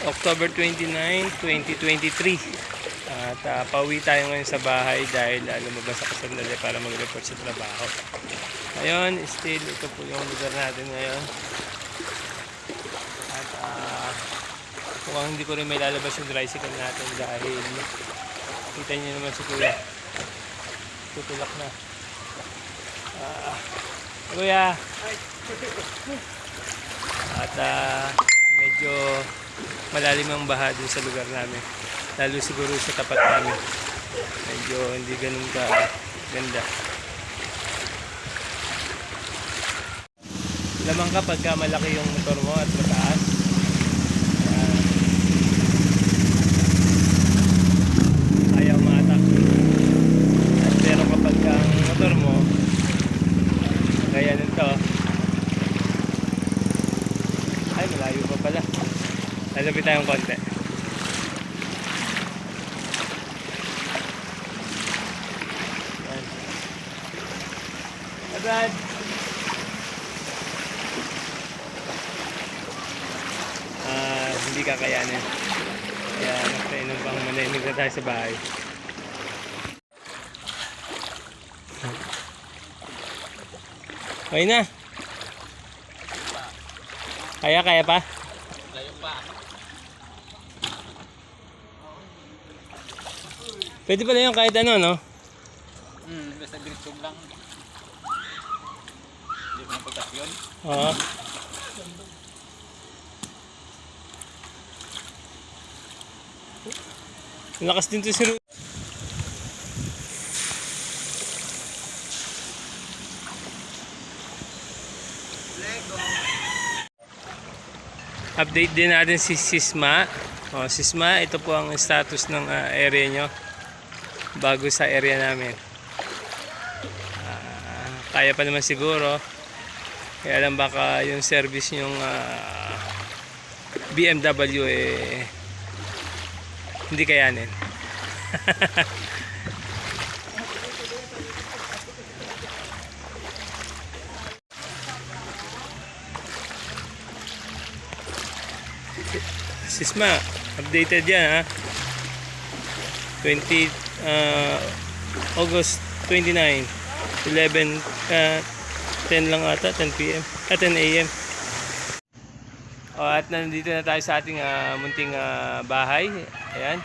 October 29, 2023. At pauwi tayo ngayon sa bahay dahil lumabas ako sa sandali para mag-report sa trabaho. Ngayon, still ito po yung lugar natin ngayon. At mukhang hindi ko rin may lalabas yung tricycle natin dahil kita nyo naman si Kuya. Tutulak na. Kuya! At medyo malalim ang baha dun sa lugar namin, lalo siguro sa tapat namin, medyo hindi ganun ka ganda. Lamang ka pagka malaki yung motor mo at mataas, ayaw maatak. Pero kapag ang motor mo gaya nito, ay malayo pa pala, lalapit tayong konti. Brad, hindi kakayanin, kaya nagtainom pang manahimik na tayo sa bahay. Okay na. Kaya pa? Layo pa. Pwede pala yung kahit ano, no? Basta diretsyon lang. Hindi mo pagkas yun. Oo. Lakas din to si Ru. Update din natin si Sisma. Sisma, ito po ang status ng area nyo bago sa area namin. Kaya pa naman siguro, kaya lang baka yung service yung BMW hindi kayanin. Sisma, updated yan, ha? August 29, 10 lang ata, 10 PM, 10 AM. At nandito na tayo sa ating munting bahay. Ayan,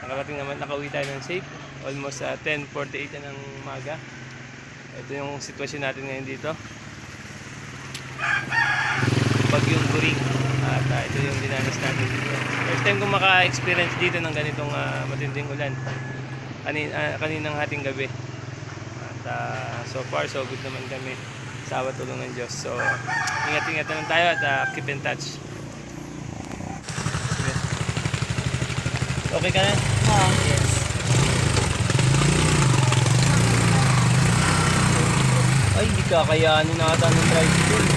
nakarating naman, nakauwi tayo ng safe. Almost 10:48 na ng umaga. Ito yung sitwasyon natin ngayon dito, Bagyong Guring. At ito yung dinanas natin dito. First time kong maka-experience dito ng ganitong matinding ulan kaninang hating gabi. At so far so good naman kami, sa awa tulong ng Diyos. So ingat-ingat naman tayo at keep in touch. Okay ka na? Yes. Ay, hindi kakayanin na ata ng tricycle.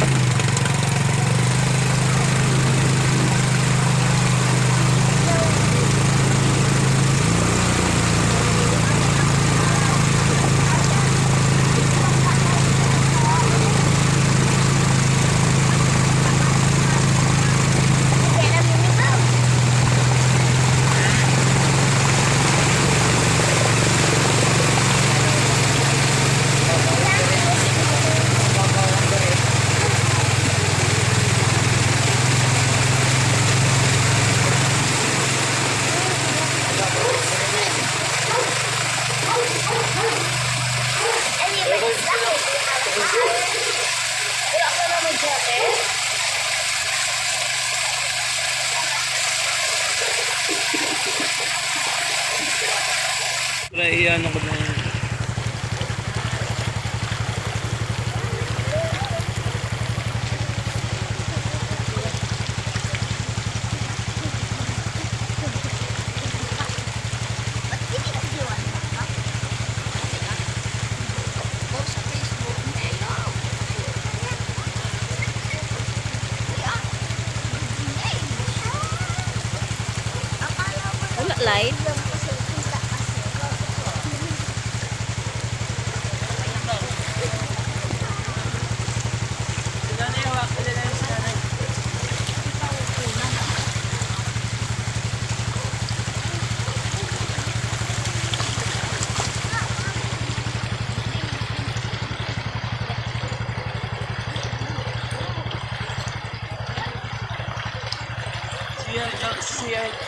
Iyan ako na yun. Wala live. CR.